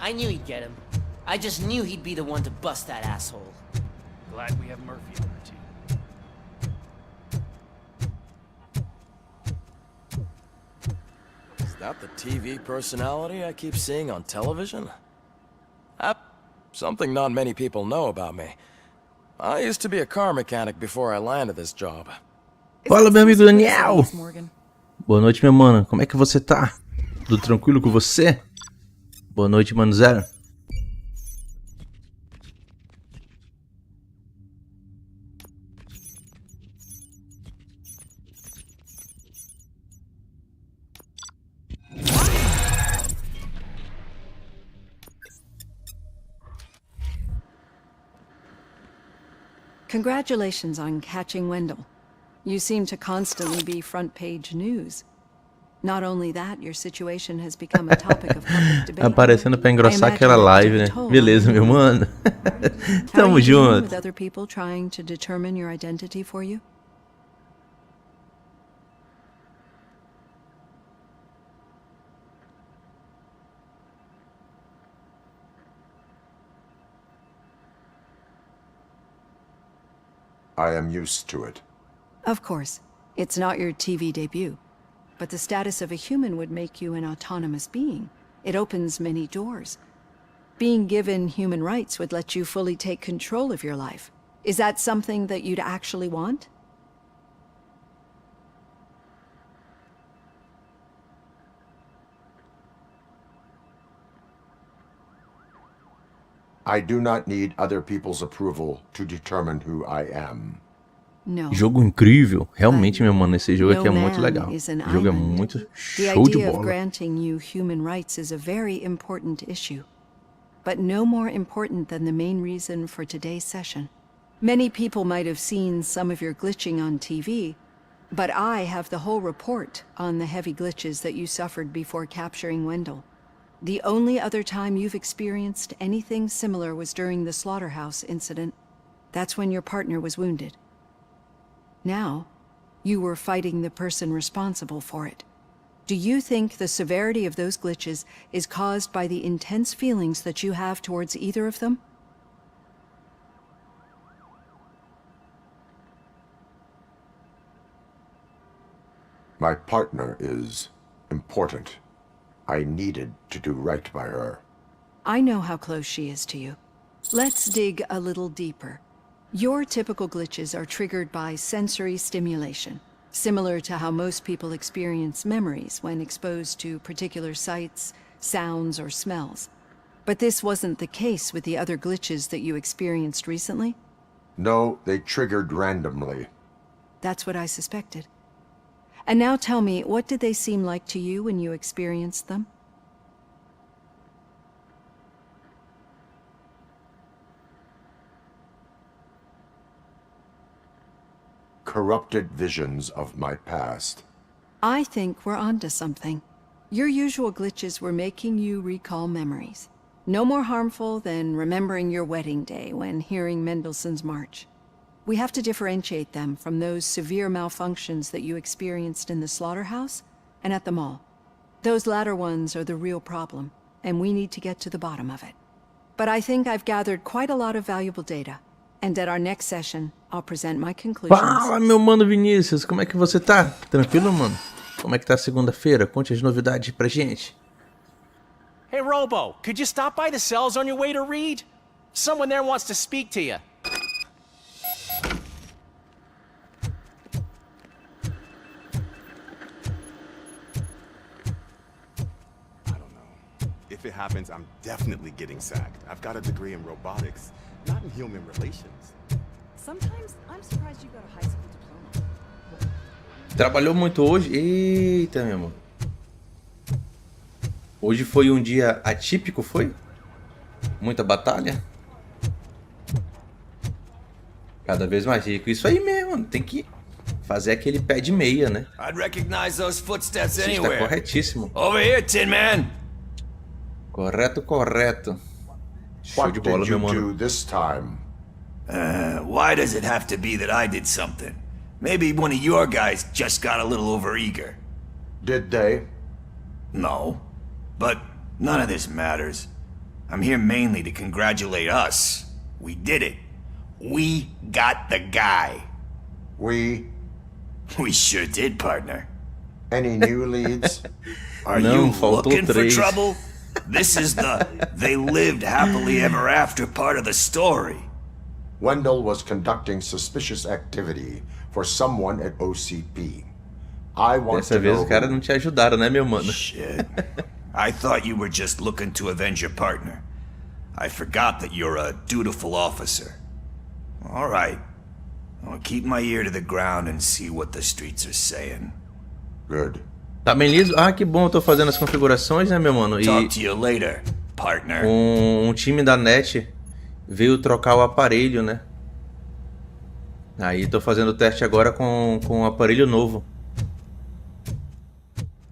I knew he'd get him. I just knew he'd be the one to bust that asshole. Glad we have Murphy on our team. Is that the TV personality I keep seeing on television? Something not many people know about me. I used to be a car mechanic before I landed this job. Fala, meu amigo Daniel! Boa noite, meu mano. Como é que você tá? Tudo tranquilo com você? Boa noite, mano Zero. Congratulations on catching Wendell. You seem to constantly be front-page news. Not only that, your situation has become a topic of public debate. Aparecendo pra engrossar aquela live, né? Beleza, meu mano. Tamo junto. With other people trying to determine your identity for you? I am used to it. Of course. It's not your TV debut. But the status of a human would make you an autonomous being. It opens many doors. Being given human rights would let you fully take control of your life. Is that something that you'd actually want? I do not need other people's approval to determine who I am. No. Jogo incrível. Realmente, meu mano, esse jogo aqui é muito legal. O jogo é muito show de The idea of bola. granting you human rights is a very important issue. But no more important than the main reason for today's session. Many people might have seen some of your glitching on TV, but I have the whole report on the heavy glitches that you suffered before capturing Wendell. The only other time you've experienced anything similar was during the slaughterhouse incident. That's when your partner was wounded. Now, you were fighting the person responsible for it. Do you think the severity of those glitches is caused by the intense feelings that you have towards either of them? My partner is important. I needed to do right by her. I know how close she is to you. Let's dig a little deeper. Your typical glitches are triggered by sensory stimulation, similar to how most people experience memories when exposed to particular sights, sounds, or smells. But this wasn't the case with the other glitches that you experienced recently? No, they triggered randomly. That's what I suspected. And now tell me, what did they seem like to you when you experienced them? Corrupted visions of my past. I think we're onto something. Your usual glitches were making you recall memories. No more harmful than remembering your wedding day when hearing Mendelssohn's March. We have to differentiate them from those severe malfunctions that you experienced in the slaughterhouse and at the mall. Those latter ones are the real problem, and we need to get to the bottom of it. But I think I've gathered quite a lot of valuable data, and at our next session, I'll present my conclusions. Fala, meu mano Vinícius, como é que você tá? Tranquilo, mano? Como é que tá a segunda-feira? Conte as novidades pra gente. Hey, Robo, could you stop by the cells on your way to read? Someone there wants to speak to you. If it happens, I'm definitely getting sacked. I've got a degree in robotics, not in human relations. Sometimes I'm surprised you got a high school diploma. Trabalhou muito hoje? Eita, meu irmão. Hoje foi um dia atípico, foi? Muita batalha? Cada vez mais rico. Isso aí mesmo, tem que fazer aquele pé de meia, né? I'd recognize those footsteps Isso está corretíssimo. Over here, Tin Man. Correto, correto. Show de What bola, did meu you mano. do this time? Why does it have to be that I did something? Maybe one of your guys just got a little overeager. Did they? No. But none of this matters. I'm here mainly to congratulate us. We did it. We got the guy. We... We sure did, partner. Any new leads? Are Não, you faltou looking for três. trouble? This is the they lived happily ever after part of the story. Wendell was conducting suspicious activity for someone at OCP. I want Dessa to vez know os caras who. não te ajudaram, né, meu mano? Shit. I thought you were just looking to avenge your partner. I forgot that you're a dutiful officer. All right. I'll keep my ear to the ground and see what the streets are saying. Good. Tá bem liso? Ah, que bom, eu tô fazendo as configurações, né, meu mano? E Talk to you later, partner. um time da NET veio trocar o aparelho, né? Aí tô fazendo o teste agora com um aparelho novo.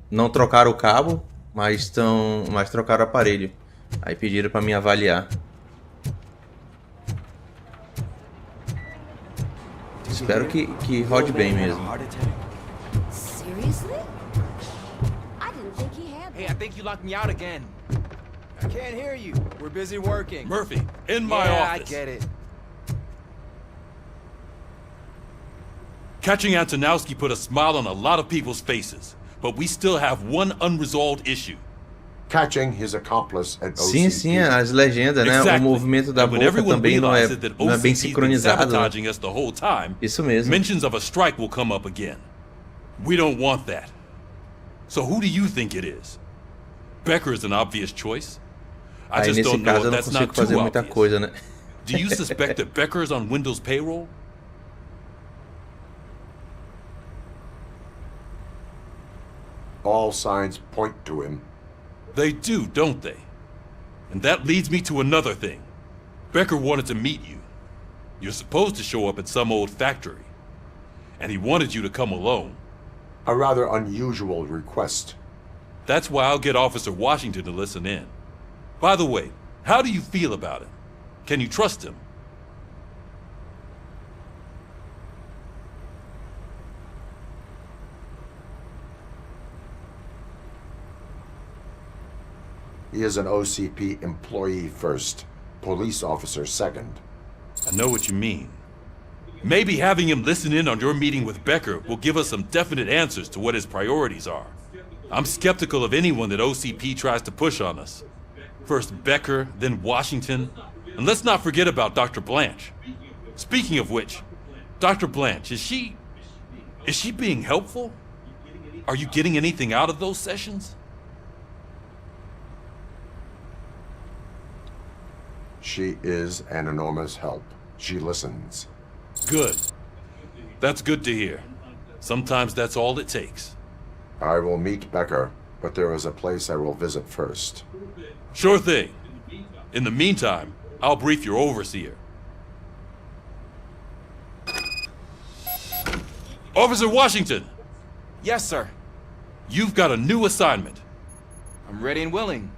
Não trocaram o cabo, mas trocaram o aparelho. Aí pediram pra mim avaliar. Espero que rode bem mesmo. Seriously? I didn't think he had Hey, I think you locked me out again. I can't hear you. We're busy working. Murphy, in my Yeah, I office. get it. Catching Antonowski put a smile on a lot of people's faces, but we still have one unresolved issue. Catching his accomplice at Sim, OCP. sim, as legendas, né? Exactly. O movimento da And when boca everyone também não é realizes that bem OCP's been sincronizado, né? sabotaging us the whole time, Isso mesmo. mentions of a strike will come up again. We don't want that. So who do you think it is? Becker is an obvious choice. I Aí just nesse don't know caso eu if não that's consigo not fazer too muita obvious. coisa, né? Do you suspect that Becker is on Windows payroll? All signs point to him. They do, don't they? And that leads me to another thing. Becker wanted to meet you. You're supposed to show up at some old factory. And he wanted you to come alone. A rather unusual request. That's why I'll get Officer Washington to listen in. By the way, how do you feel about him? Can you trust him? He is an OCP employee first, police officer second. I know what you mean. Maybe having him listen in on your meeting with Becker will give us some definite answers to what his priorities are. I'm skeptical of anyone that OCP tries to push on us. First Becker, then Washington. And let's not forget about Dr. Blanche. Speaking of which, Dr. Blanche, is she being helpful? Are you getting anything out of those sessions? She is an enormous help. She listens. Good. That's good to hear. Sometimes that's all it takes. I will meet Becker, but there is a place I will visit first. Sure thing. In the meantime, I'll brief your overseer. Officer Washington! Yes, sir. You've got a new assignment. I'm ready and willing.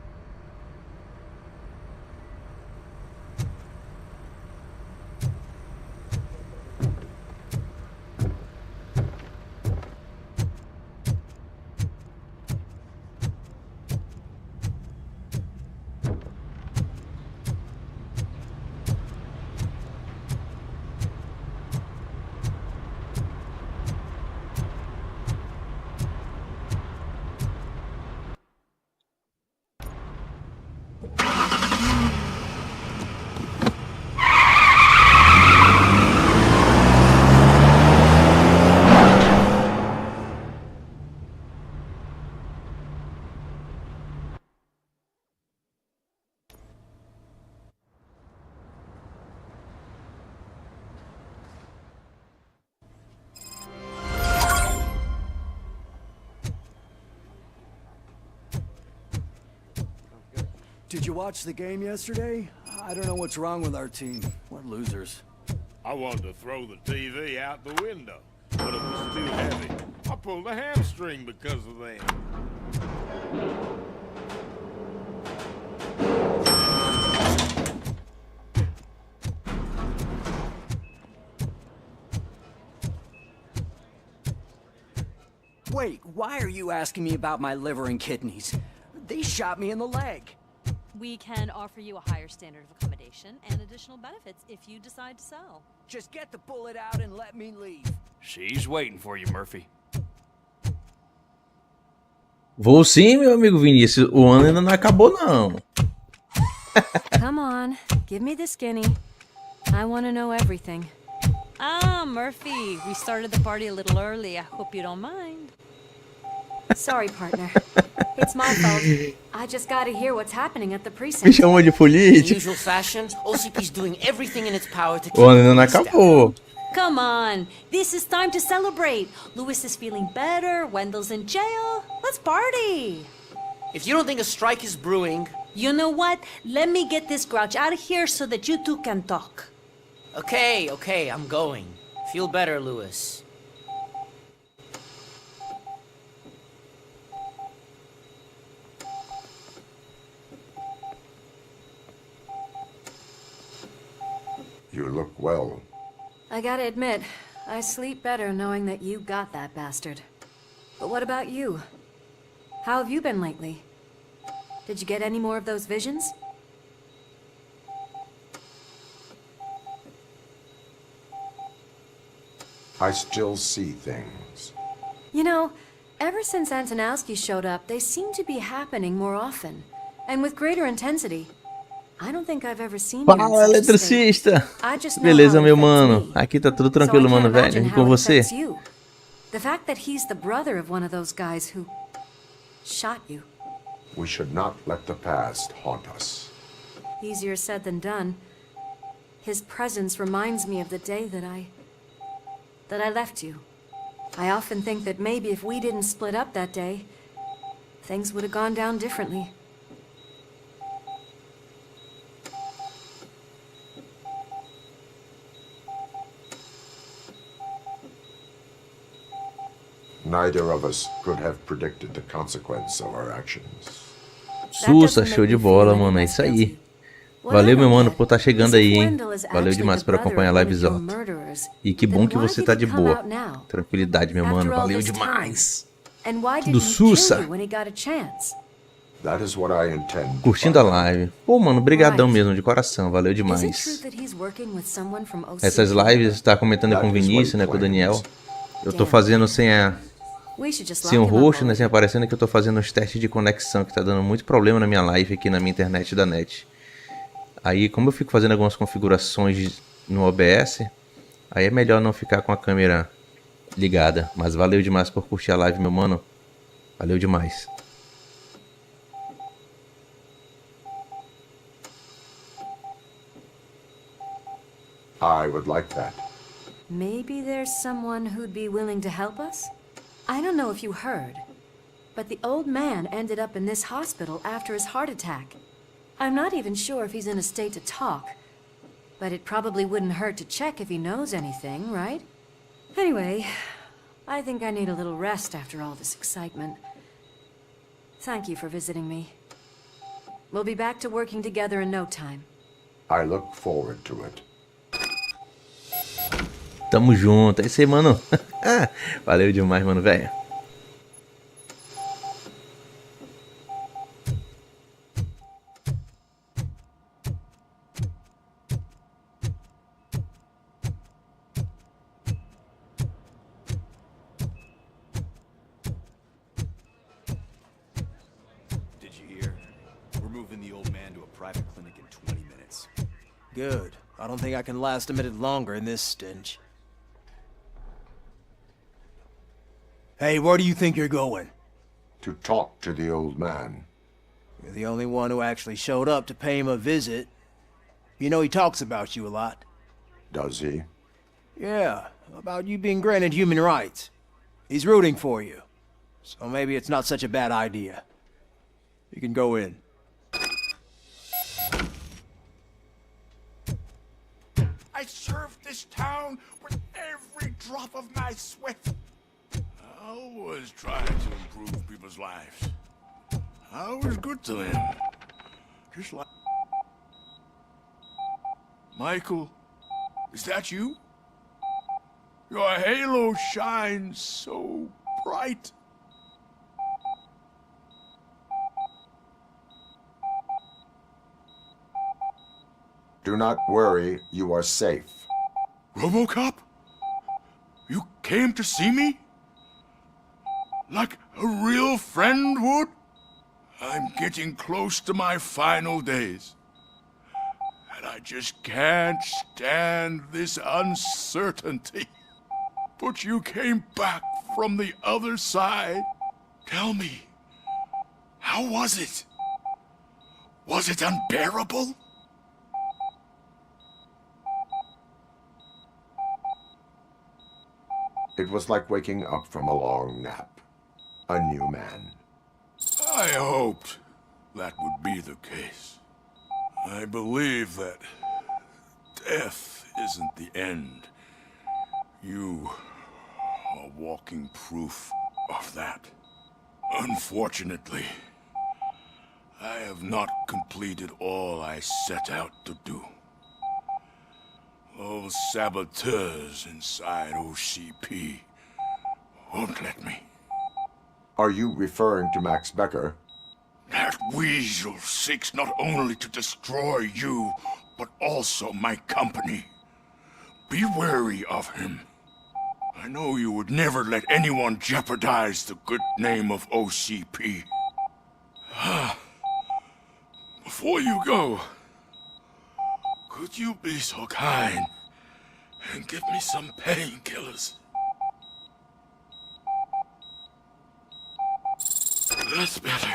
Did you watch the game yesterday? I don't know what's wrong with our team. What losers. I wanted to throw the TV out the window, but it was too heavy. I pulled a hamstring because of that. Wait, why are you asking me about my liver and kidneys? They shot me in the leg. We can offer you a higher standard of accommodation and additional benefits if you decide to sell. Just get the bullet out and let me leave. She's waiting for you, Murphy. Vou sim, meu amigo Vinícius. O ano ainda não acabou, não. Come on, give me the skinny. I want to know everything. Ah, Murphy, we started the party a little early. I hope you don't mind. Sorry, partner. It's my fault. I just gotta hear what's happening at the precinct. Me chamou de In político. usual fashion, OCP's doing everything in its power to keep O ano ainda não the peace acabou. Come on, this is time to celebrate. Louis is feeling better, Wendell's in jail. Let's party. If you don't think a strike is brewing... You know what? Let me get this grouch out of here so that you two can talk. Okay, I'm going. Feel better, Louis. You look well. I gotta admit, I sleep better knowing that you got that bastard. But what about you? How have you been lately? Did you get any more of those visions? I still see things. You know, ever since Antonowski showed up, they seem to be happening more often, and with greater intensity. I don't think I've ever seen you in Fala, such a state. eletricista. I just know Beleza, how it meu affects mano. me. Aqui tá tudo So I tranquilo, can't mano, velho. imagine E how com it você? affects you. The fact that he's the brother of one of those guys who shot you. We should not let the past haunt us. Easier said than done. His presence reminds me of the day that I left you. I often think that maybe if we didn't split up that day, things would have gone down differently. Neither of us could have predicted the consequence of our actions. Sussa, show de bola, mano. É isso aí. Valeu, meu mano, por estar chegando aí, hein? Valeu demais por acompanhar a livezota. E que bom que você tá de boa. Tranquilidade, meu mano. Valeu demais. Tudo sussa. That is what I intend. Curtindo a live. Pô, mano, brigadão mesmo, de coração. Valeu demais. Essas lives, tá comentando com o Vinícius, né, com o Daniel. Eu tô fazendo sem o rosto, né, sem aparecendo, que eu tô fazendo uns testes de conexão, que tá dando muito problema na minha live aqui, na minha internet da net. Aí, como eu fico fazendo algumas configurações no OBS, aí é melhor não ficar com a câmera ligada. Mas valeu demais por curtir a live, meu mano. Valeu demais. I would like that. Maybe there's someone who'd be willing to help us? I don't know if you heard, but the old man ended up in this hospital after his heart attack. I'm not even sure if he's in a state to talk, but it probably wouldn't hurt to check if he knows anything, right? Anyway, I think I need a little rest after all this excitement. Thank you for visiting me. We'll be back to working together in no time. I look forward to it. Tamo junto. É isso aí, mano. Valeu demais, mano, velho. Did you hear? We're moving the old man to a private clinic in 20 minutes. Good. I don't think I can last a minute longer in this stench. Hey, where do you think you're going? To talk to the old man. You're the only one who actually showed up to pay him a visit. You know he talks about you a lot. Does he? Yeah, about you being granted human rights. He's rooting for you. So maybe it's not such a bad idea. You can go in. I served this town with every drop of my sweat. I always tried to improve people's lives. I was good to them. Just like... Michael, is that you? Your halo shines so bright. Do not worry, you are safe. Robocop? You came to see me? Like a real friend would? I'm getting close to my final days. And I just can't stand this uncertainty. But you came back from the other side. Tell me, how was it? Was it unbearable? It was like waking up from a long nap. A new man. I hoped that would be the case. I believe that death isn't the end. You are walking proof of that. Unfortunately, I have not completed all I set out to do. Those saboteurs inside OCP won't let me. Are you referring to Max Becker? That weasel seeks not only to destroy you, but also my company. Be wary of him. I know you would never let anyone jeopardize the good name of OCP. Before you go, could you be so kind and give me some painkillers? That's better.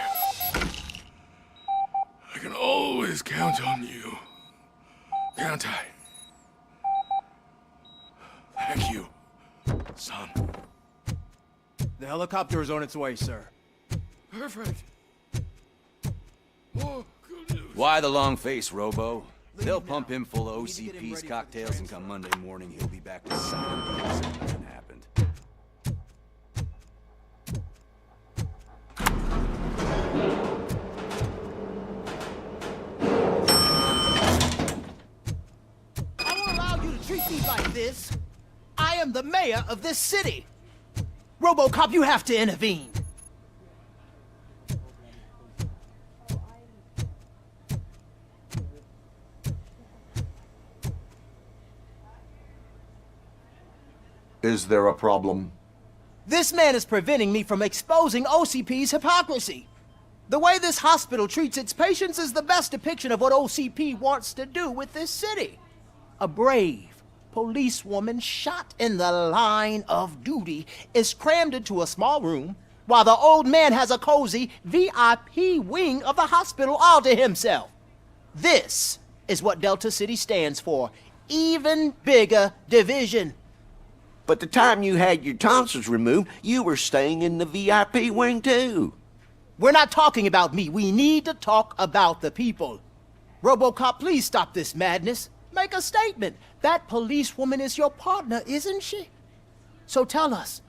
I can always count on you, can't I? Thank you, son. The helicopter is on its way, sir. Perfect. Oh, good news. Why the long face, Robo? They'll pump him full of OCP's cocktails, and come Monday morning, he'll be back to signing the as if nothing happened. I won't allow you to treat me like this. I am the mayor of this city. Robocop, you have to intervene. Is there a problem? This man is preventing me from exposing OCP's hypocrisy. The way this hospital treats its patients is the best depiction of what OCP wants to do with this city. A brave policewoman shot in the line of duty is crammed into a small room while the old man has a cozy VIP wing of the hospital all to himself. This is what Delta City stands for. Even bigger division. But the time you had your tonsils removed, you were staying in the VIP wing too. We're not talking about me. We need to talk about the people. Robocop, please stop this madness. Make a statement. That policewoman is your partner, isn't she? So tell us,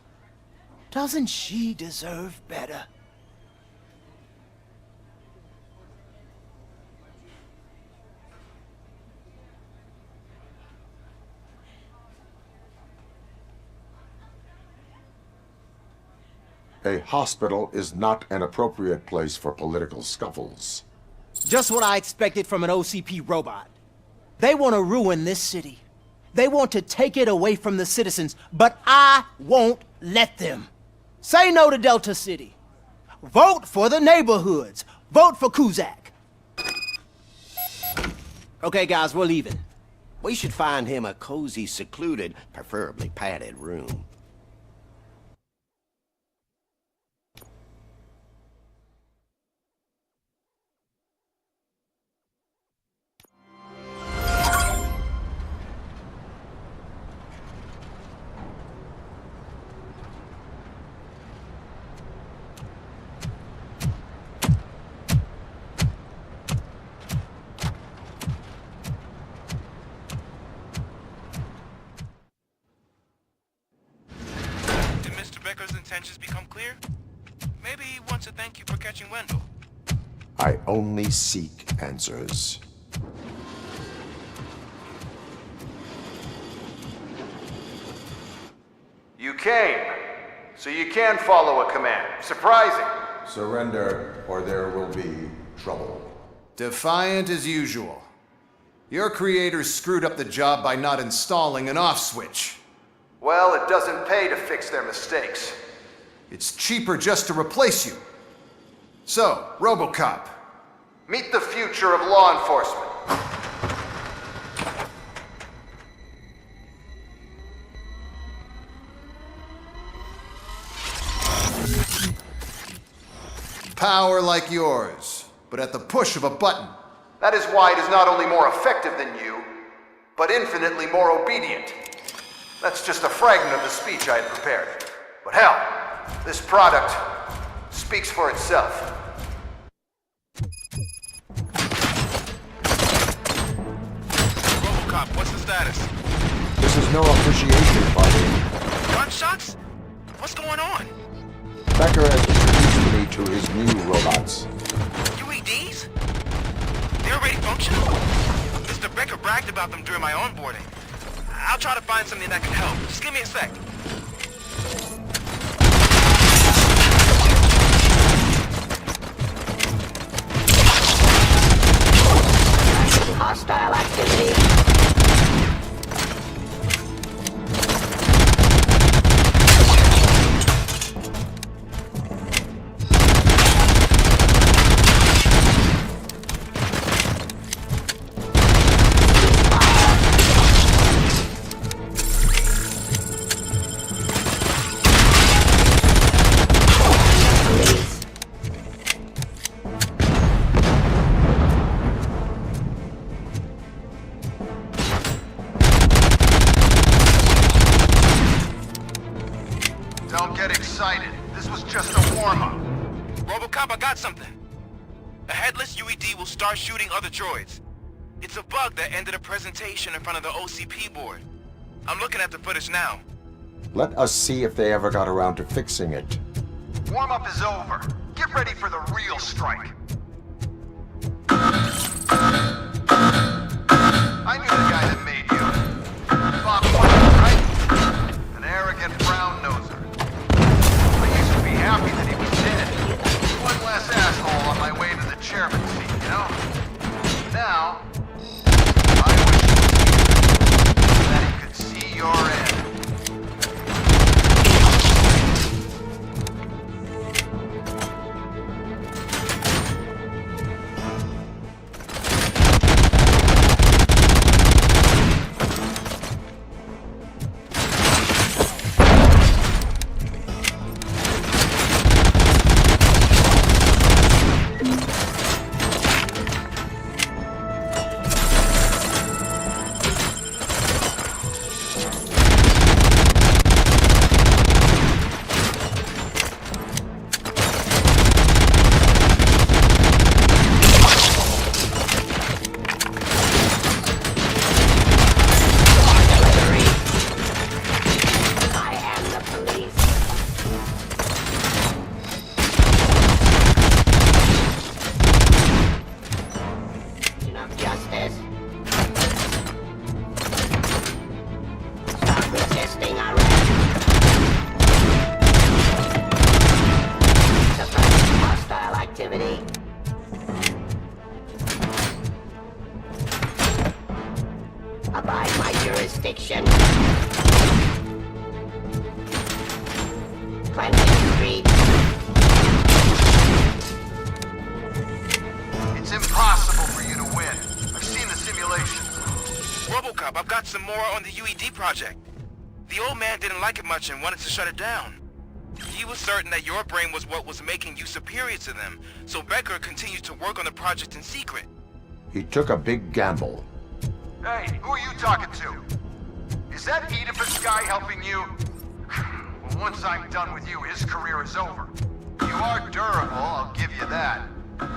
doesn't she deserve better? A hospital is not an appropriate place for political scuffles. Just what I expected from an OCP robot. They want to ruin this city. They want to take it away from the citizens, but I won't let them. Say no to Delta City. Vote for the neighborhoods. Vote for Kuzak. Okay, guys, we're leaving. We should find him a cozy, secluded, preferably padded room. Intentions become clear? Maybe he wants to thank you for catching Wendell. I only seek answers. You came, so you can follow a command. Surprising. Surrender, or there will be trouble. Defiant as usual. Your creators screwed up the job by not installing an off switch. Well, it doesn't pay to fix their mistakes. It's cheaper just to replace you. So, Robocop, meet the future of law enforcement. Power like yours, but at the push of a button. That is why it is not only more effective than you, but infinitely more obedient. That's just a fragment of the speech I had prepared. But hell, this product speaks for itself. Robocop, what's the status? This is no appreciation party. Gunshots? What's going on? Becker has introduced me to his new robots. UEDs? They're already functional? Mr. Becker bragged about them during my onboarding. I'll try to find something that can help. Just give me a sec. Hostile activity. Don't get excited. This was just a warm-up. Robocop, I got something. A headless UED will start shooting other droids. It's a bug that ended a presentation in front of the OCP board. I'm looking at the footage now. Let us see if they ever got around to fixing it. Warm-up is over. Get ready for the real strike. I knew the guy that made you. Bob White, right? An arrogant brown-noser. I used to be happy that he was dead. One less asshole on my way to the chairman's seat, you know? Now, I wish that he could see your end. Abide my jurisdiction. Cleansing Street. It's impossible for you to win. I've seen the simulations. Robocop, I've got some more on the UED project. The old man didn't like it much and wanted to shut it down. He was certain that your brain was what was making you superior to them, so Becker continued to work on the project in secret. He took a big gamble. Hey, who are you talking to? Is that Oedipus guy helping you? Well, once I'm done with you, his career is over. You are durable, I'll give you that.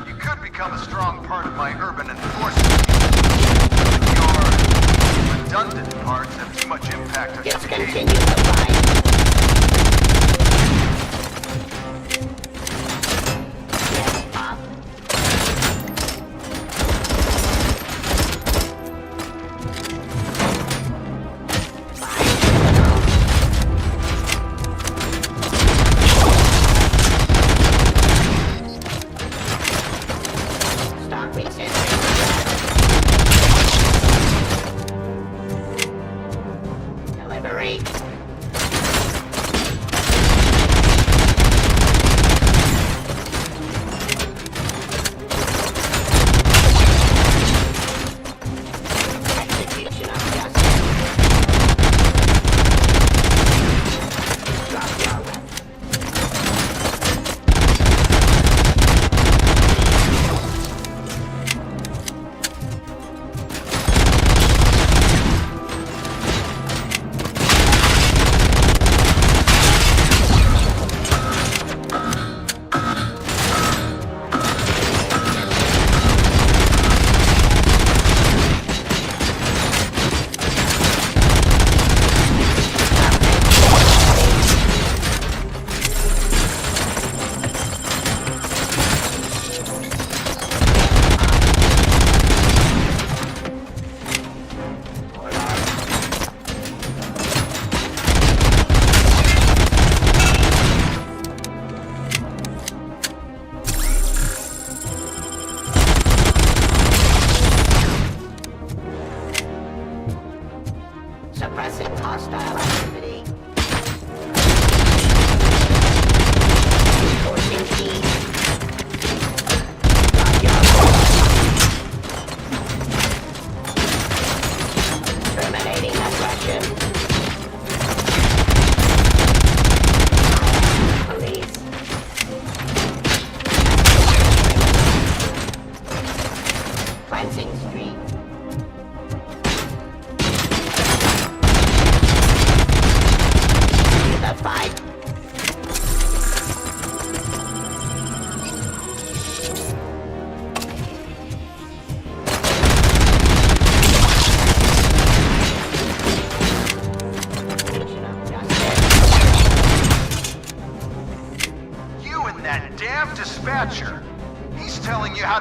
You could become a strong part of my urban enforcement. But your redundant parts have too much impact on Just your behavior. continue to fight. Stop resisting.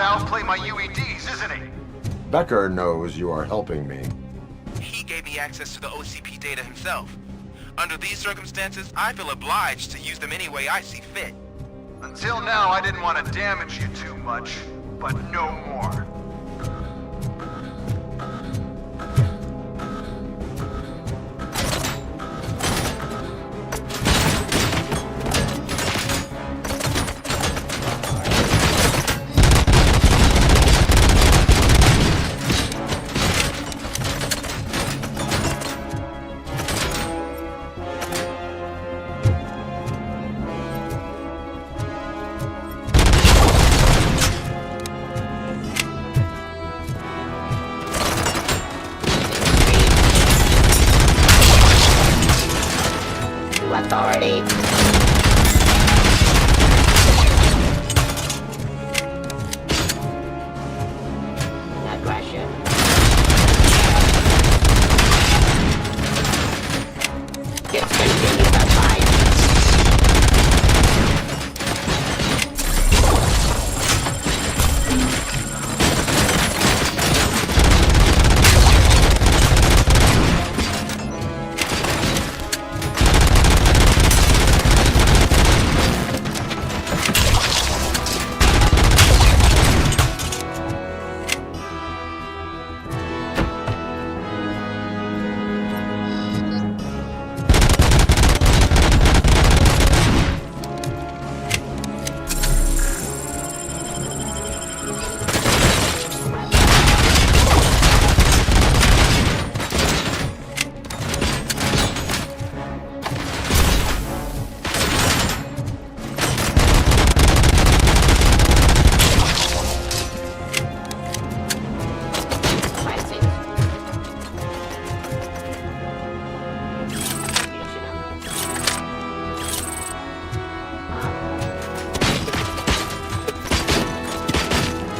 to outplay my UEDs, isn't he? Becker knows you are helping me. He gave me access to the OCP data himself. Under these circumstances, I feel obliged to use them any way I see fit. Until now, I didn't want to damage you too much, but no more. Authority. Aggression.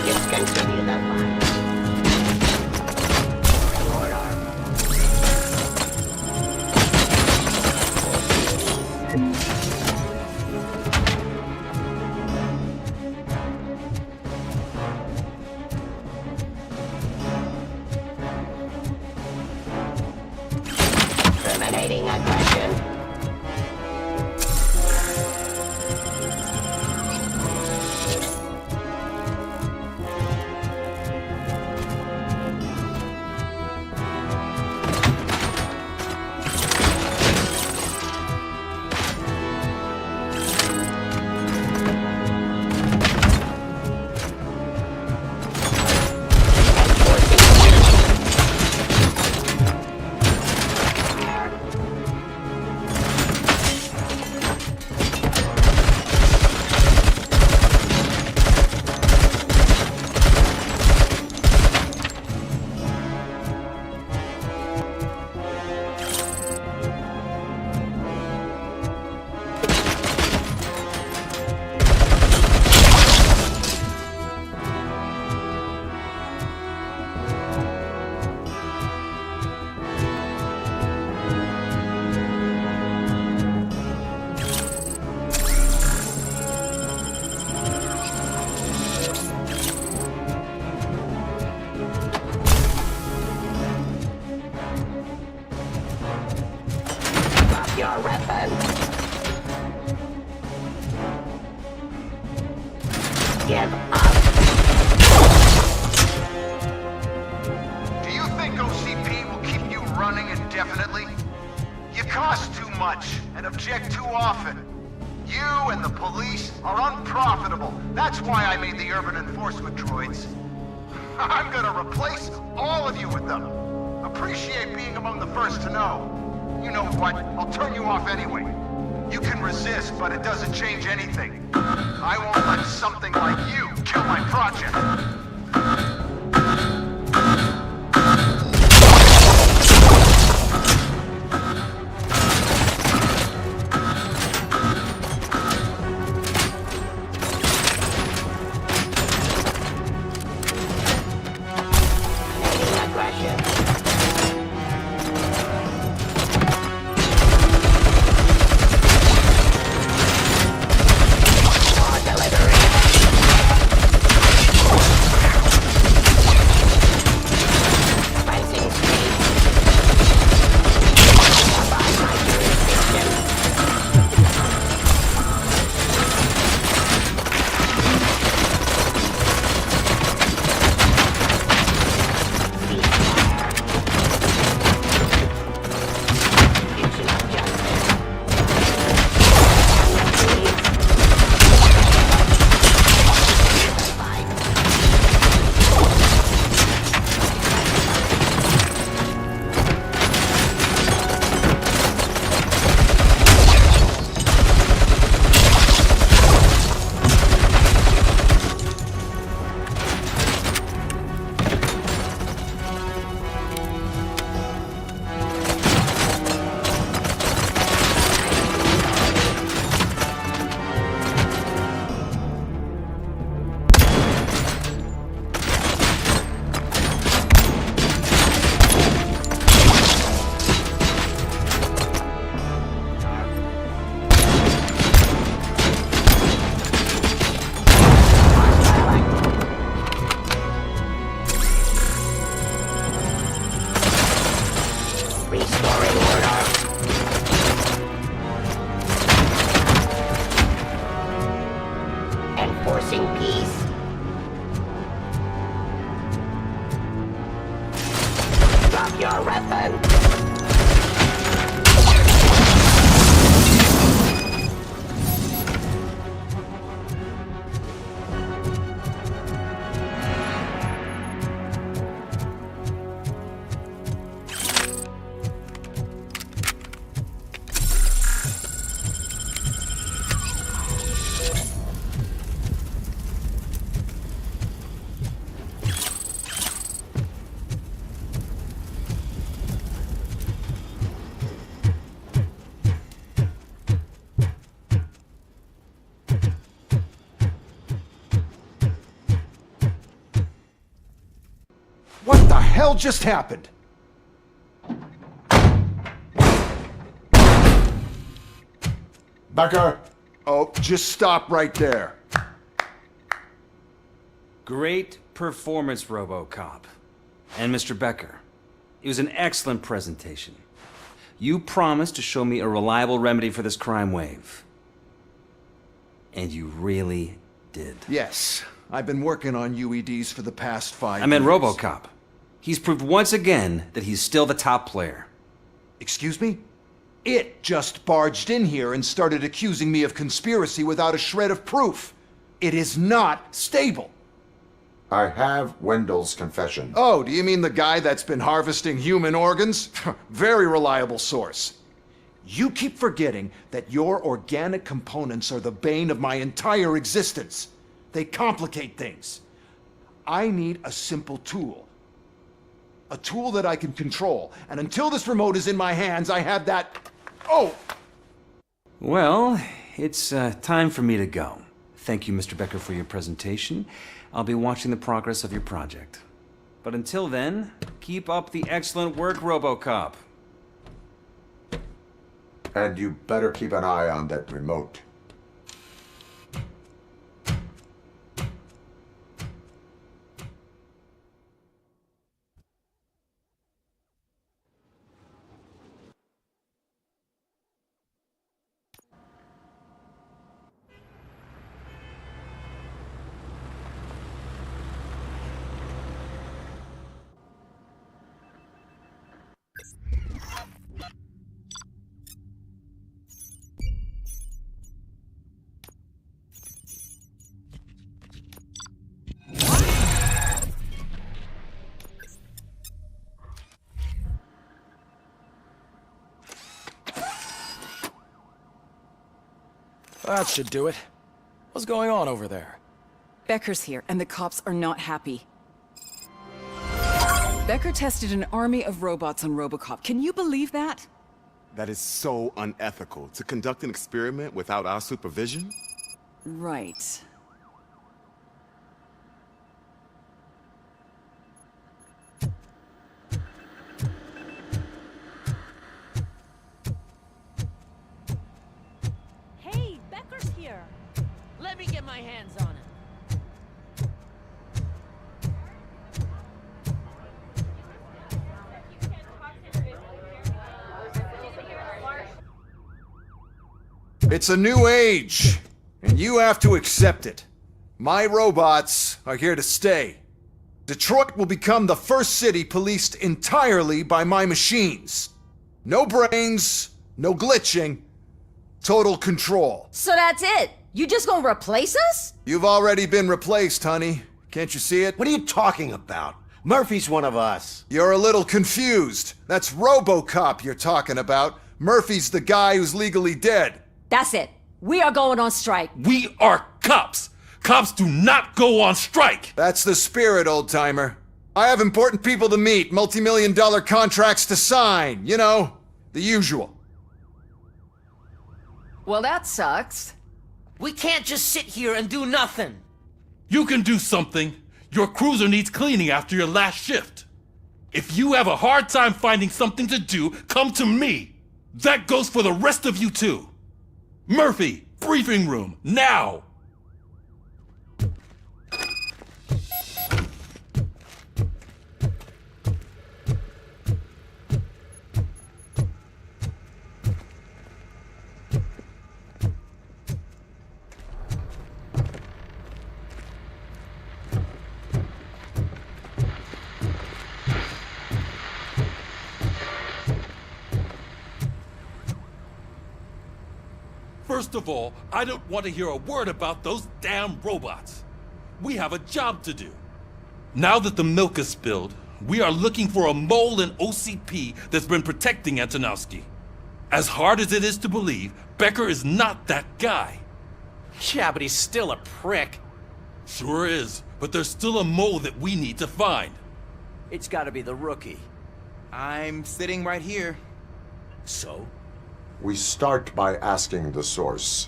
Discontinue the fight. Terminating aggression. Your weapon. Give up. Do you think OCP will keep you running indefinitely? You cost too much and object too often. You and the police are unprofitable. That's why I made the urban enforcement droids. I'm gonna replace all of you with them. Appreciate being among the first to know. You know what? I'll turn you off anyway. You can resist, but it doesn't change anything. I won't let something like you kill my project. Delivery. your weapon. What the hell just happened? Becker! Oh, just stop right there. Great performance, Robocop. And Mr. Becker, it was an excellent presentation. You promised to show me a reliable remedy for this crime wave. And you really did. Yes, I've been working on UEDs for the past 5 years. I meant Robocop. He's proved once again that he's still the top player. Excuse me? It just barged in here and started accusing me of conspiracy without a shred of proof. It is not stable. I have Wendell's confession. Oh, do you mean the guy that's been harvesting human organs? Very reliable source. You keep forgetting that your organic components are the bane of my entire existence. They complicate things. I need a simple tool. A tool that I can control. And until this remote is in my hands, I have that... Oh! Well, it's time for me to go. Thank you, Mr. Becker, for your presentation. I'll be watching the progress of your project. But until then, keep up the excellent work, Robocop. And you better keep an eye on that remote. That should do it. What's going on over there? Becker's here, and the cops are not happy. Becker tested an army of robots on Robocop. Can you believe that? That is so unethical. To conduct an experiment without our supervision? Right. Hey, Becker's here. Let me get my hands on it. It's a new age, and you have to accept it. My robots are here to stay. Detroit will become the first city policed entirely by my machines. No brains, no glitching, total control. So that's it? You just gonna replace us? You've already been replaced, honey. Can't you see it? What are you talking about? Murphy's one of us. You're a little confused. That's Robocop you're talking about. Murphy's the guy who's legally dead. That's it. We are going on strike. We are cops. Cops do not go on strike. That's the spirit, old-timer. I have important people to meet, multi-million-dollar contracts to sign. You know, the usual. Well, that sucks. We can't just sit here and do nothing. You can do something. Your cruiser needs cleaning after your last shift. If you have a hard time finding something to do, come to me. That goes for the rest of you too. Murphy, briefing room, now! First of all, I don't want to hear a word about those damn robots. We have a job to do. Now that the milk is spilled, we are looking for a mole in OCP that's been protecting Antonowski. As hard as it is to believe, Becker is not that guy. Yeah, but he's still a prick. Sure is, but there's still a mole that we need to find. It's gotta be the rookie. I'm sitting right here. So? We start by asking the source.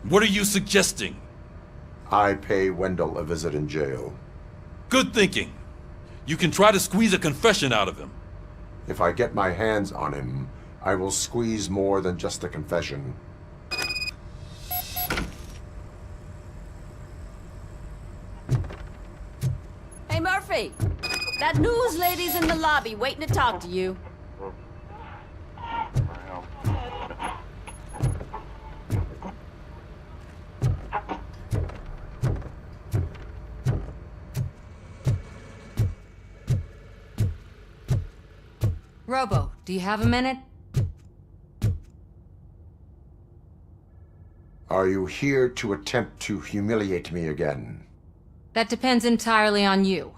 What are you suggesting? I pay Wendell a visit in jail. Good thinking. You can try to squeeze a confession out of him. If I get my hands on him, I will squeeze more than just a confession. Hey, Murphy! That news lady's in the lobby waiting to talk to you. Robo, do you have a minute? Are you here to attempt to humiliate me again? That depends entirely on you.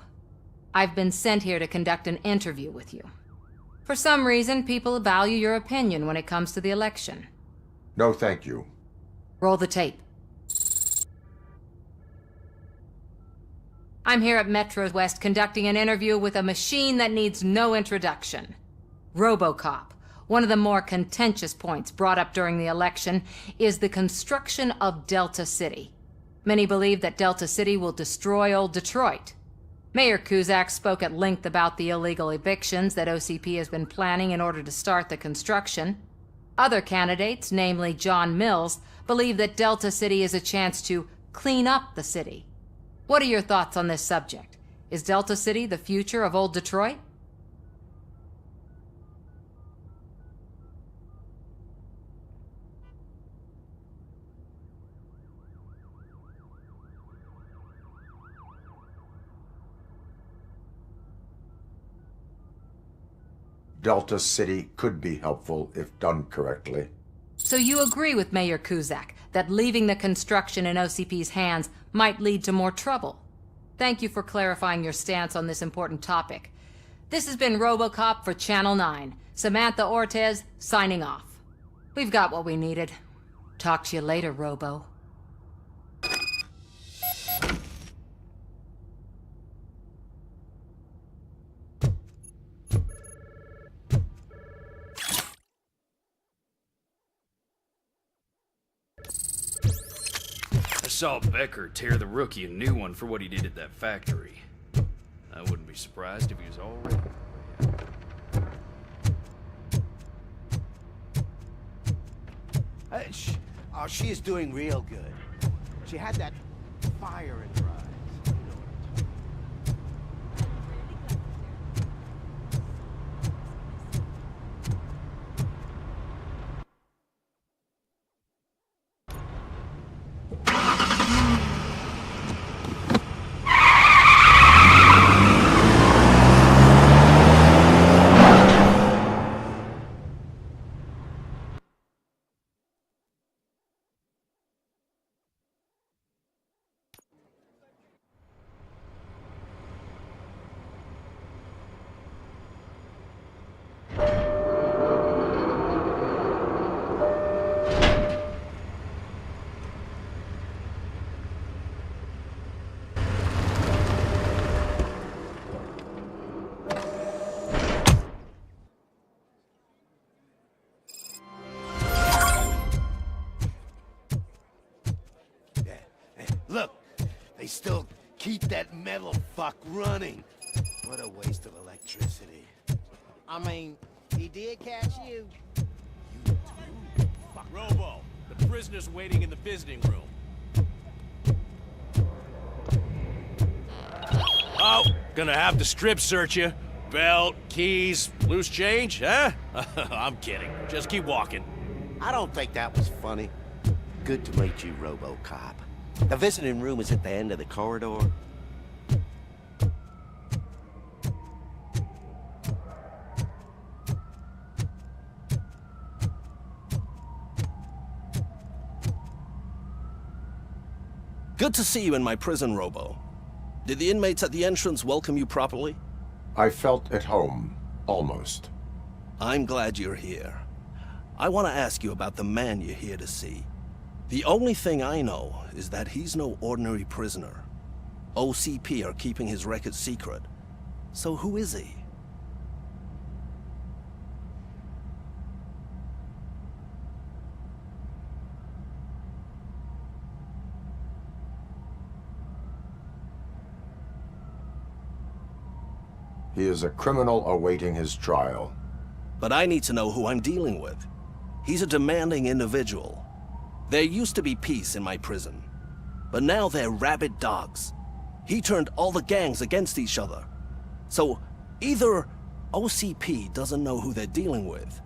I've been sent here to conduct an interview with you. For some reason, people value your opinion when it comes to the election. No, thank you. Roll the tape. I'm here at Metro West conducting an interview with a machine that needs no introduction. Robocop. One of the more contentious points brought up during the election is the construction of Delta City. Many believe that Delta City will destroy old Detroit. Mayor Cusack spoke at length about the illegal evictions that OCP has been planning in order to start the construction. Other candidates, namely John Mills, believe that Delta City is a chance to clean up the city. What are your thoughts on this subject? Is Delta City the future of old Detroit? Delta City could be helpful if done correctly. So you agree with Mayor Cusack that leaving the construction in OCP's hands might lead to more trouble? Thank you for clarifying your stance on this important topic. This has been Robocop for Channel 9. Samantha Ortez, signing off. We've got what we needed. Talk to you later, Robo. I saw Becker tear the rookie a new one for what he did at that factory. I wouldn't be surprised if he was already... She is doing real good. She had that fire in her eyes. Look, they still keep that metal fuck running. What a waste of electricity. I mean, he did catch you. Robo, the prisoner's waiting in the visiting room. Oh, gonna have to strip search you. Belt, keys, loose change, huh? I'm kidding. Just keep walking. I don't think that was funny. Good to meet you, Robocop. The visiting room is at the end of the corridor. Good to see you in my prison, Robo. Did the inmates at the entrance welcome you properly? I felt at home, almost. I'm glad you're here. I want to ask you about the man you're here to see. The only thing I know is that he's no ordinary prisoner. OCP are keeping his record secret. So who is he? He is a criminal awaiting his trial. But I need to know who I'm dealing with. He's a demanding individual. There used to be peace in my prison, but now they're rabid dogs. He turned all the gangs against each other. So either OCP doesn't know who they're dealing with,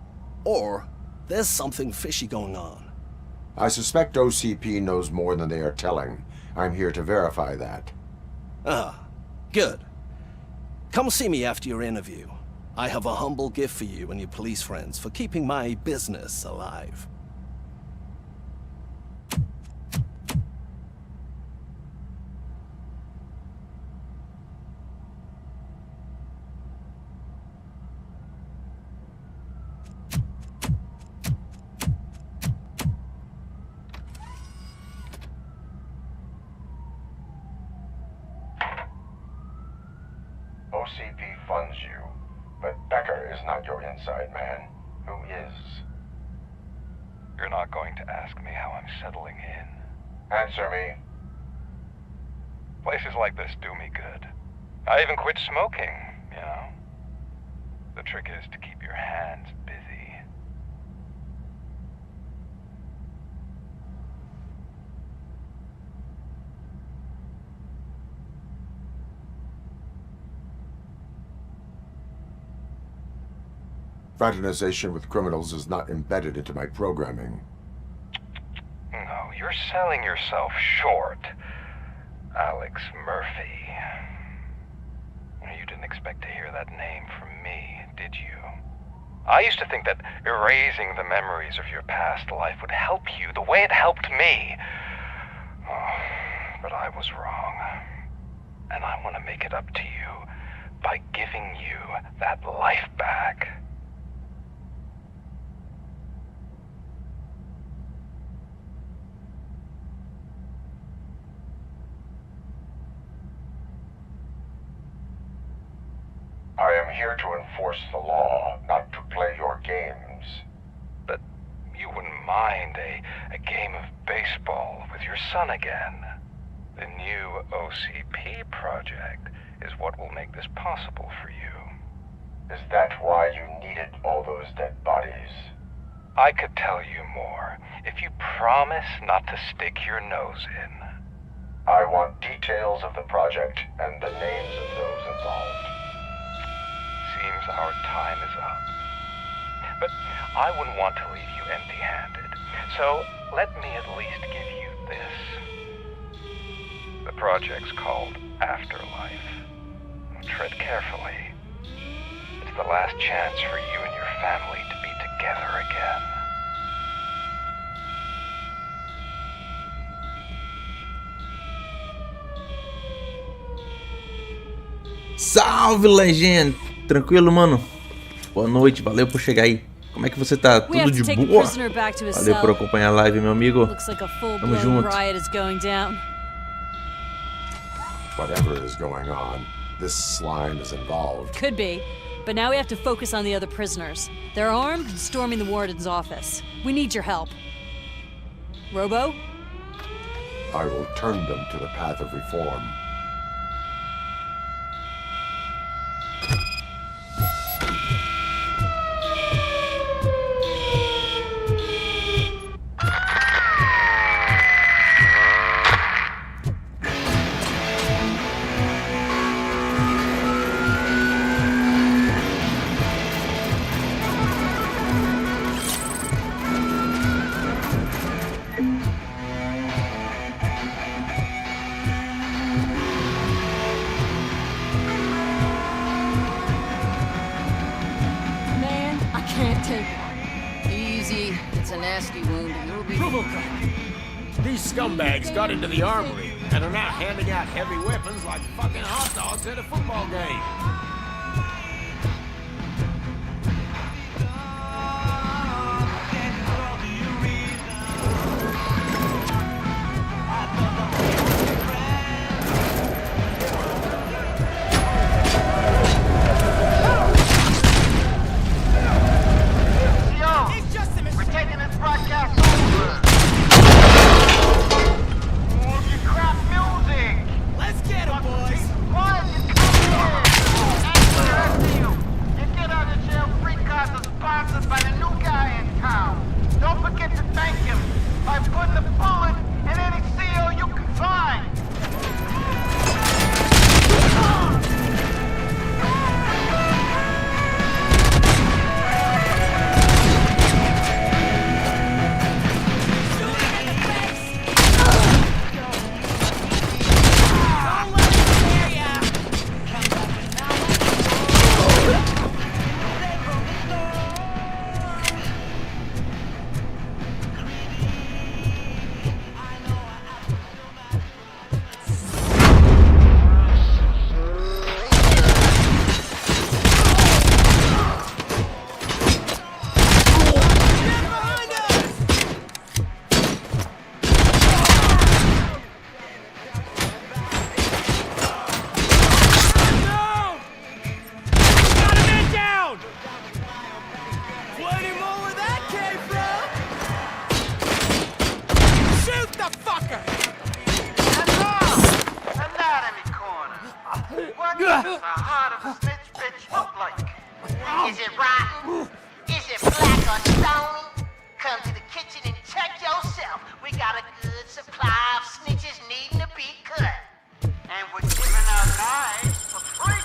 or there's something fishy going on. I suspect OCP knows more than they are telling. I'm here to verify that. Ah, good. Come see me after your interview. I have a humble gift for you and your police friends for keeping my business alive. OCP funds you, but Becker is not your inside man. Who is? You're not going to ask me how I'm settling in. Answer me. Places like this do me good. I even quit smoking, you know. The trick is to keep your hands busy. Fraternization with criminals is not embedded into my programming. No, you're selling yourself short, Alex Murphy. You didn't expect to hear that name from me, did you? I used to think that erasing the memories of your past life would help you the way it helped me. Oh, but I was wrong. And I want to make it up to you by giving you that life back. I am here to enforce the law, not to play your games. But you wouldn't mind a game of baseball with your son again. The new OCP project is what will make this possible for you. Is that why you needed all those dead bodies? I could tell you more if you promise not to stick your nose in. I want details of the project and the names of those involved. Seems our time is up. But I wouldn't want to leave you empty-handed, so let me at least give you this. The project's called Afterlife. Tread carefully. It's the last chance for you and your family to be together again. Salve, legenda! Tranquilo, mano? Boa noite, valeu por chegar aí. Como é que você tá? Tudo de boa? Valeu por acompanhar a live, meu amigo. Tamo junto. Whatever is going on, this slime is involved. Could be, but now we have to focus on the other prisoners. They're armed and storming the warden's office. We need your help. Robo? I will turn them to the path of reform. Easy. It's a nasty wound, and you'll be... Robocop! These scumbags got into the armory and are now handing out heavy weapons like fucking hot dogs at a football game. We're taking this broadcast over. You crap music. Let's get him, boys. Quiet, you come in. And the rest of you, your get out of jail free cards are sponsored by the new guy in town. Don't forget to thank him by putting a bullet in any CO you can find. Is it rotten? Is it black or stony? Come to the kitchen and check yourself. We got a good supply of snitches needing to be cut. And we're giving out knives for free.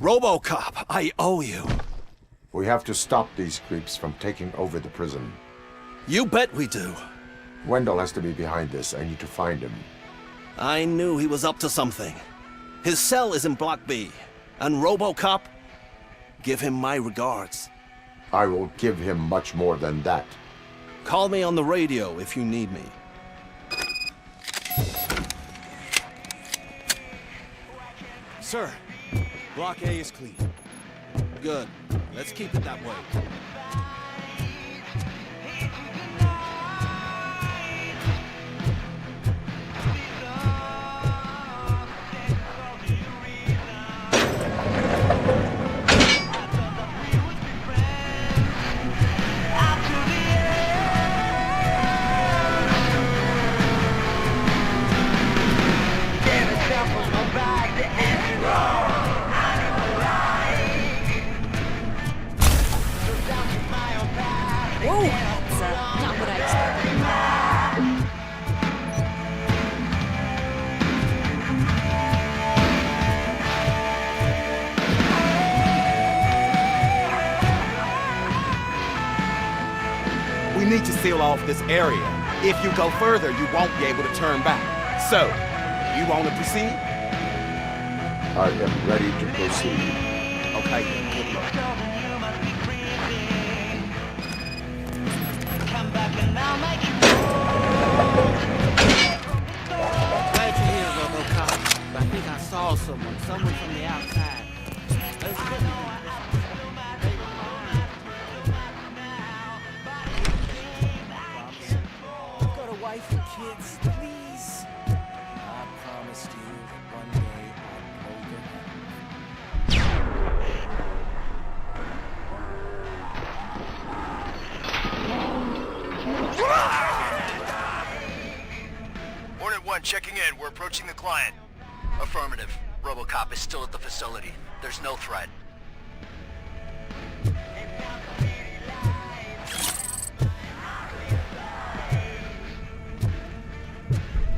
Robocop, I owe you. We have to stop these creeps from taking over the prison. You bet we do. Wendell has to be behind this. I need to find him. I knew he was up to something. His cell is in Block B. And Robocop, give him my regards. I will give him much more than that. Call me on the radio if you need me. Sir, Block A is clean. Good. Let's keep it that way. seal off this area. If you go further, you won't be able to turn back. So, you want to proceed? I am ready to proceed. Okay, then, good luck. Glad you're here, Robocop. I think I saw someone from the outside. Let's go. I've got a wife and kids, please. I promised you that one day I'd Hornet 1 checking in. We're approaching the client. Affirmative. Robocop is still at the facility. There's no threat.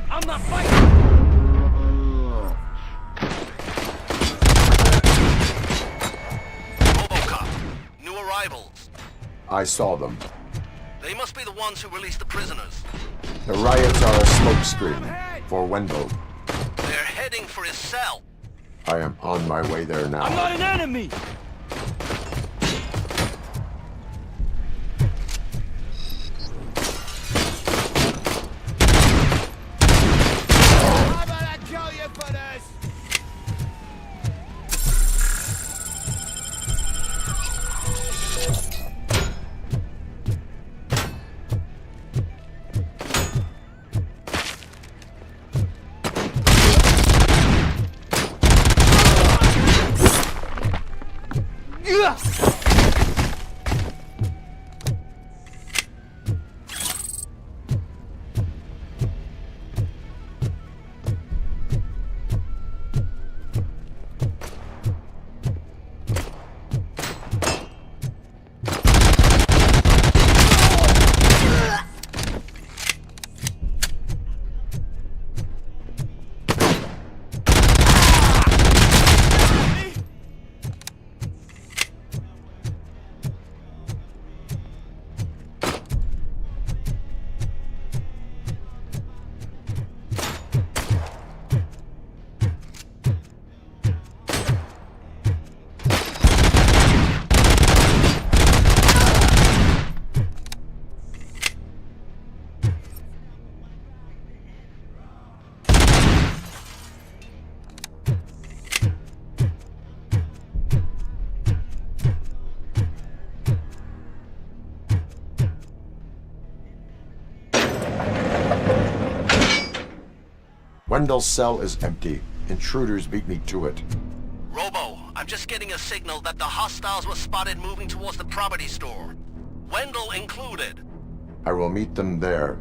I'm not fighting! Robocop. New arrivals. I saw them. They must be the ones who released the prisoners. The riots are a smokescreen for Wendell. They're heading for his cell. I am on my way there now. I'm not an enemy! How about I kill you for this? Wendell's cell is empty. Intruders beat me to it. Robo, I'm just getting a signal that the hostiles were spotted moving towards the property store. Wendell included. I will meet them there.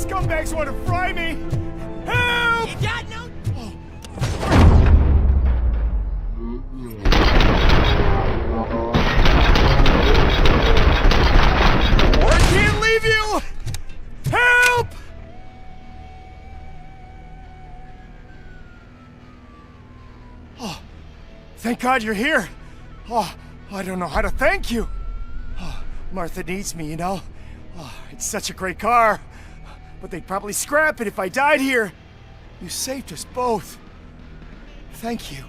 scumbags want to fry me! Help! You got no... I can't leave you! Help! Oh, thank God you're here. Oh, I don't know how to thank you. Oh, Martha needs me, you know. Oh, it's such a great car. But they'd probably scrap it if I died here. You saved us both. Thank you.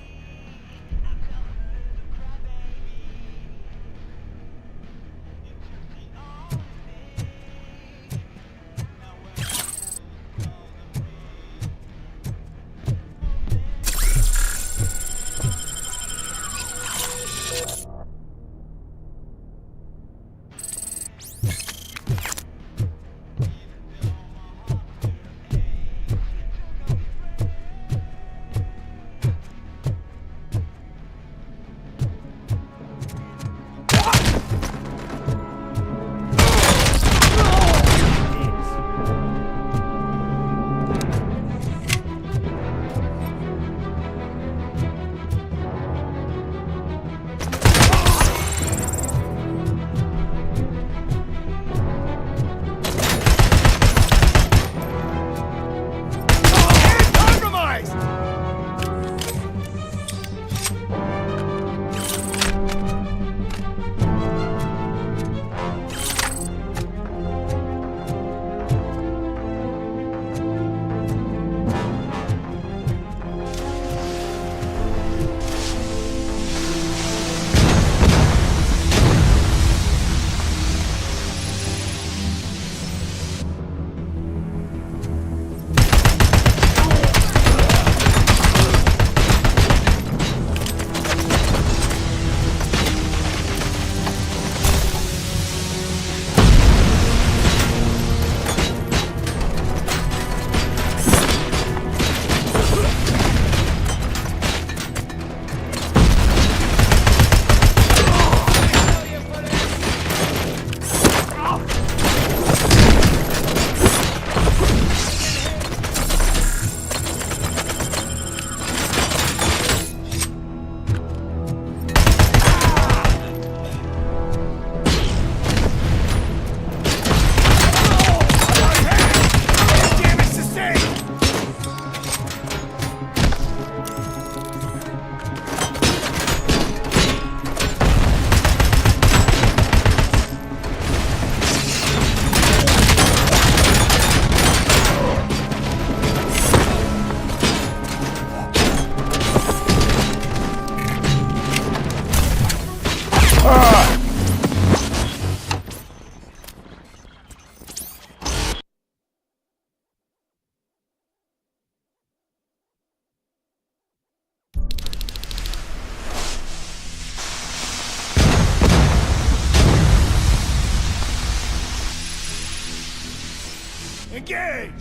Engage!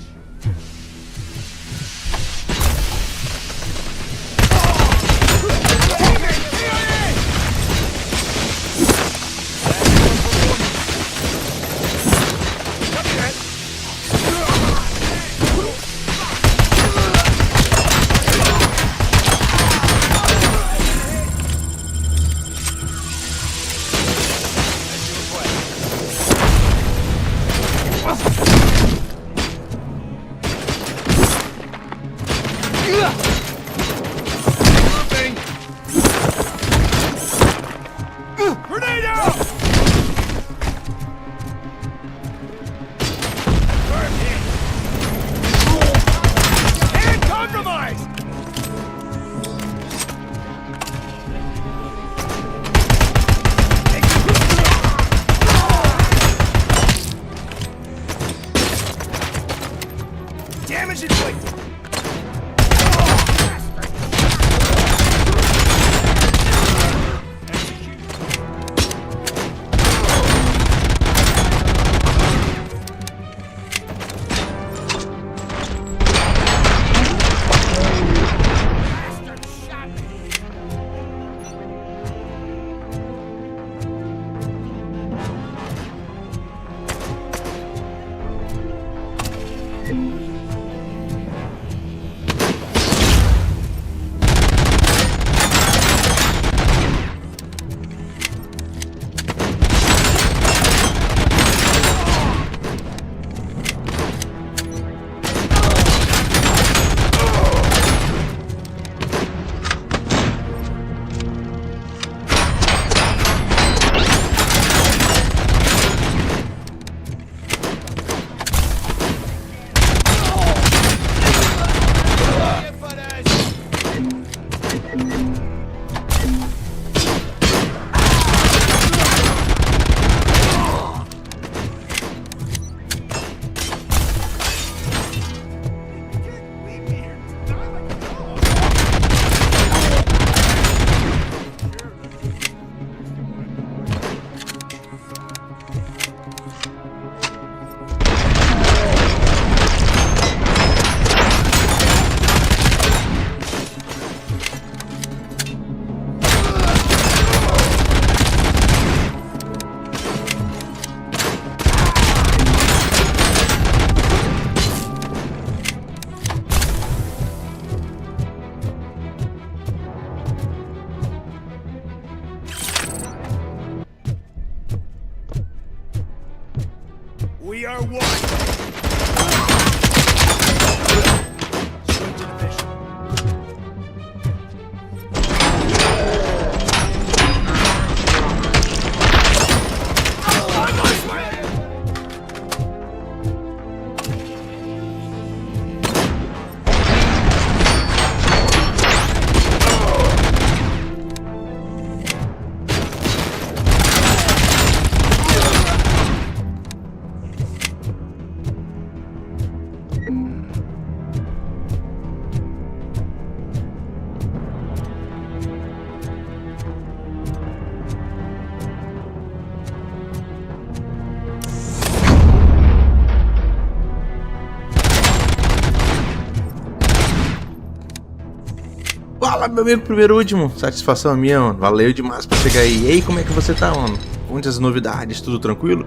Damage inflicted! We are one. Straight to the vision. Fala, meu amigo, primeiro último, satisfação minha, mano. Valeu demais por chegar aí. E aí, como é que você tá, mano? Onde as novidades? Tudo tranquilo?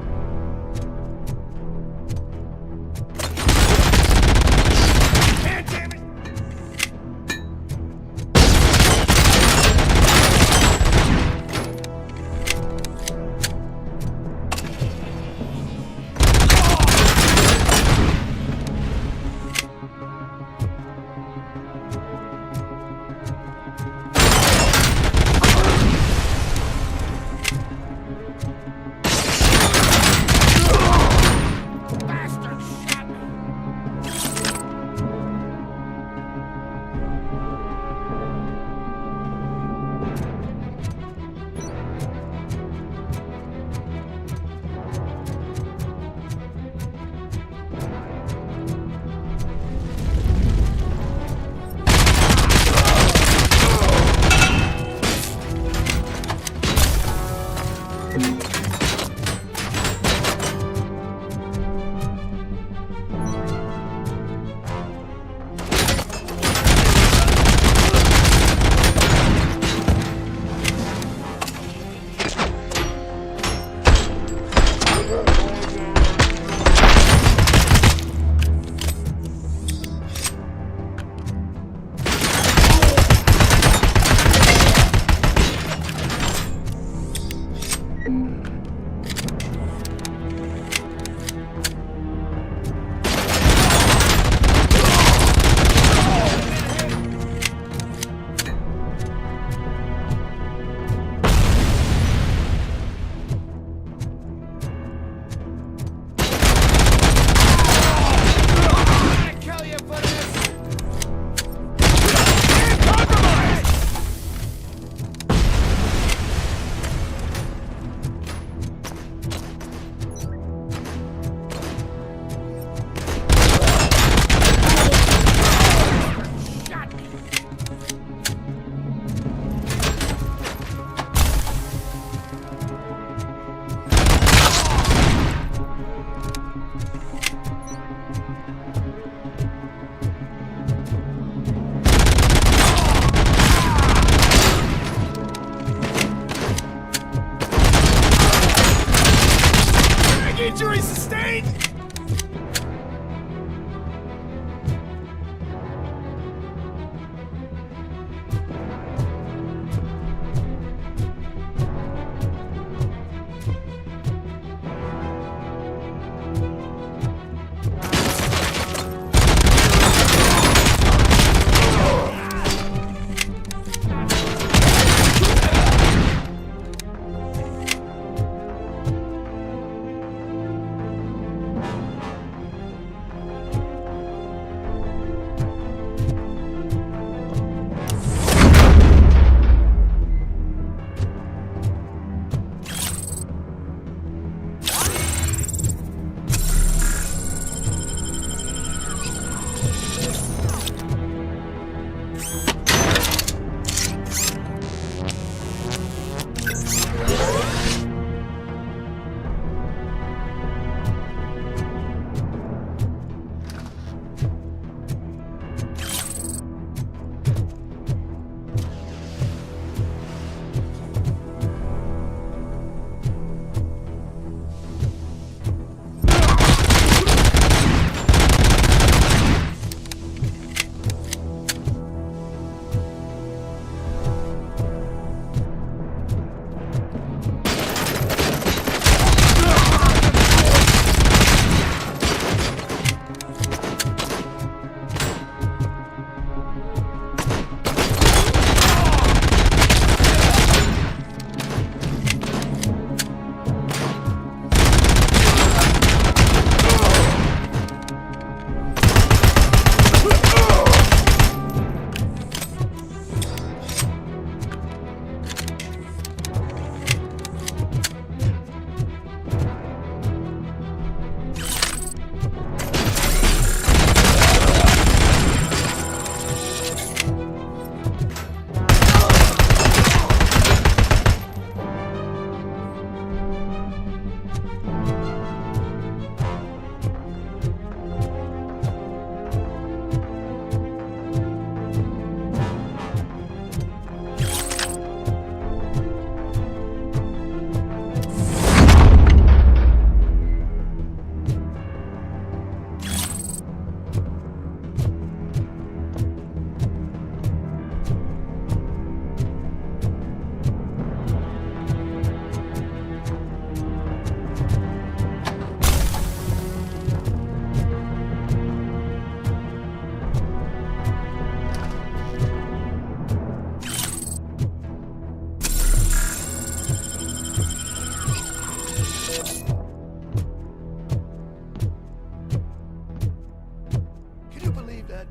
that?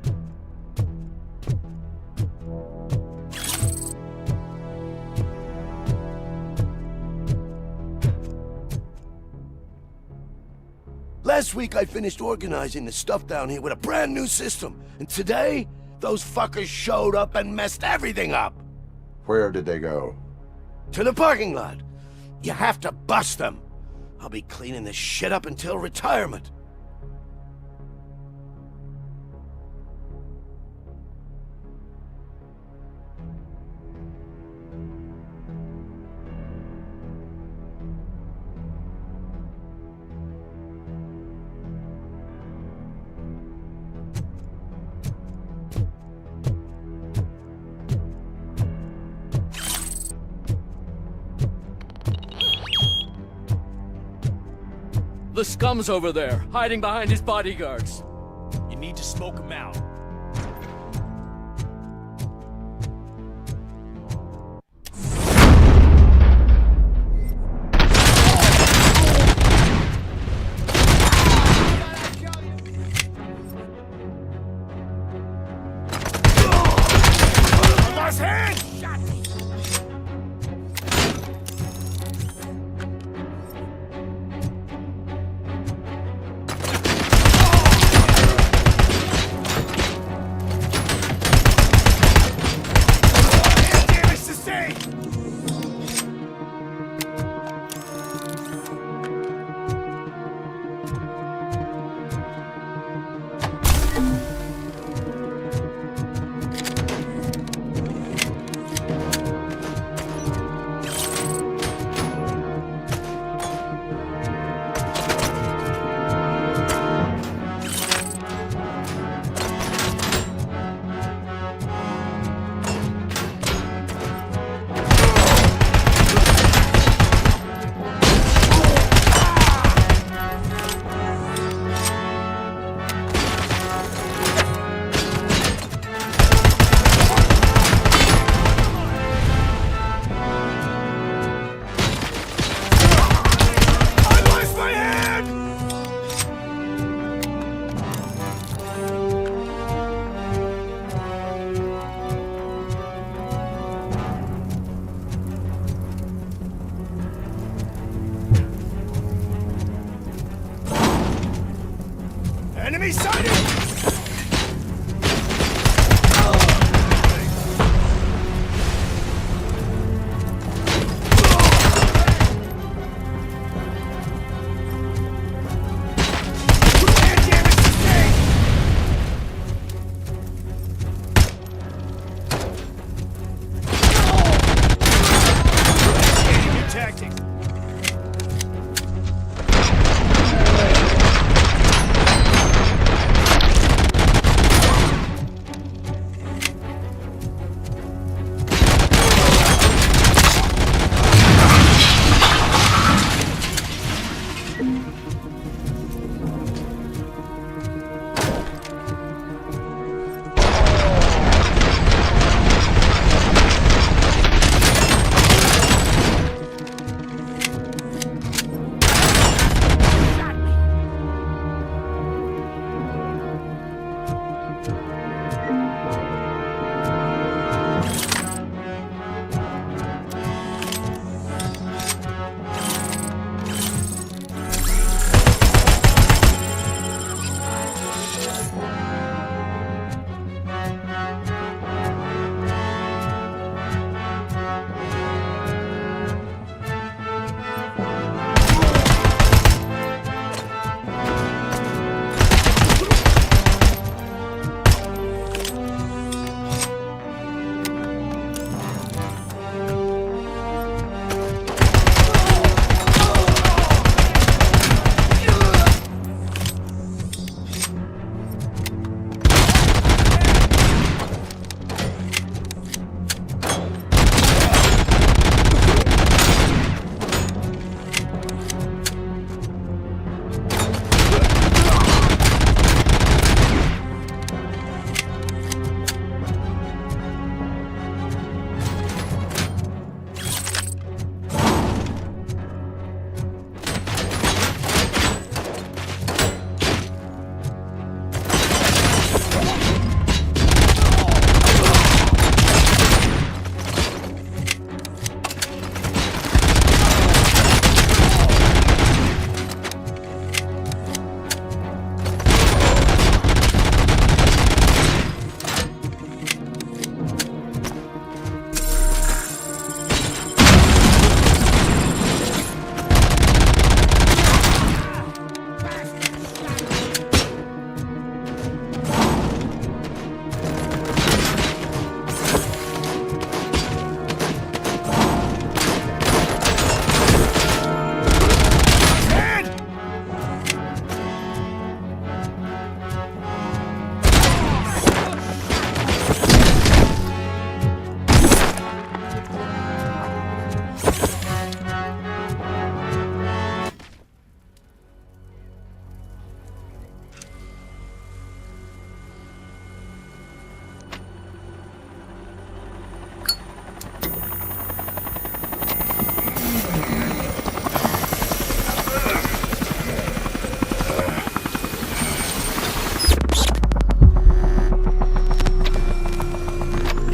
Last week I finished organizing the stuff down here with a brand new system. And today, those fuckers showed up and messed everything up. Where did they go? To the parking lot. You have to bust them. I'll be cleaning this shit up until retirement. The scum's over there, hiding behind his bodyguards. You need to smoke him out. Last hand! Enemy sighted!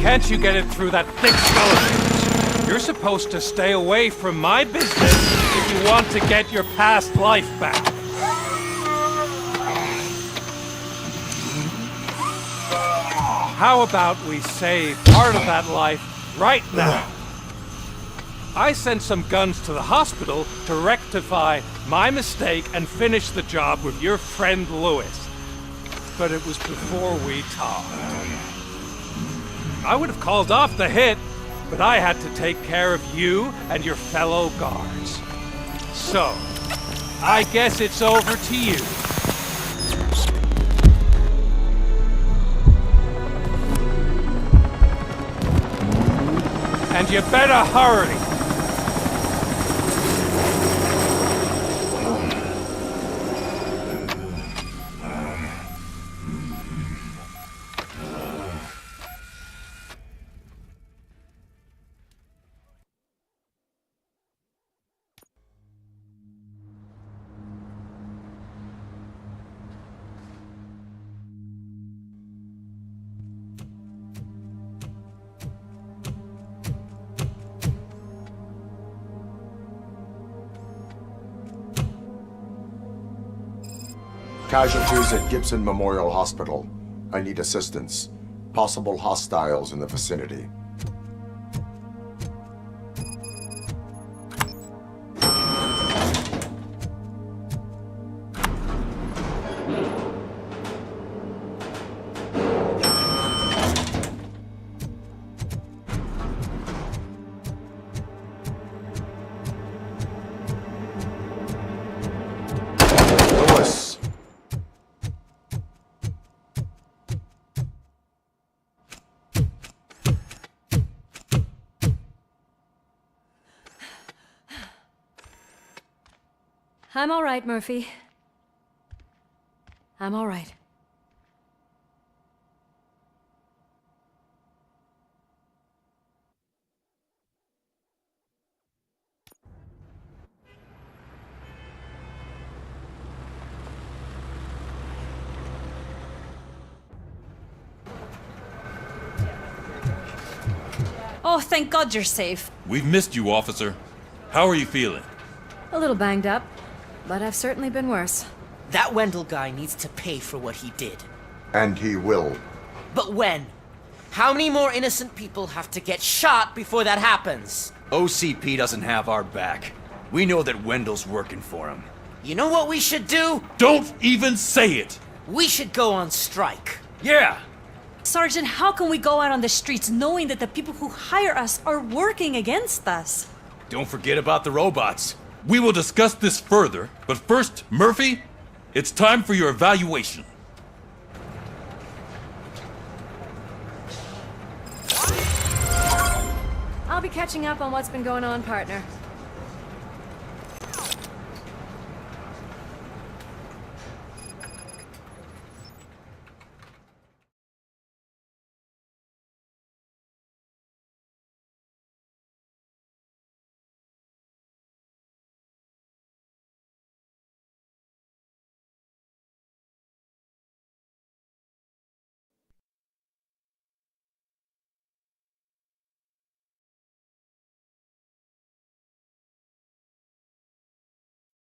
can't you get it through that thick skull of yours? You're supposed to stay away from my business if you want to get your past life back. How about we save part of that life right now? I sent some guns to the hospital to rectify my mistake and finish the job with your friend Lewis. But it was before we talked. I would have called off the hit, but I had to take care of you and your fellow guards. So, I guess it's over to you. And you better hurry. Casualties at Gibson Memorial Hospital. I need assistance. Possible hostiles in the vicinity. I'm all right, Murphy. I'm all right. Oh, thank God you're safe. We've missed you, officer. How are you feeling? A little banged up, but I've certainly been worse. That Wendell guy needs to pay for what he did. And he will. But when? How many more innocent people have to get shot before that happens? OCP doesn't have our back. We know that Wendell's working for him. You know what we should do? Don't even say it! We should go on strike. Yeah! Sergeant, how can we go out on the streets knowing that the people who hire us are working against us? Don't forget about the robots. We will discuss this further, but first, Murphy, it's time for your evaluation. I'll be catching up on what's been going on, partner.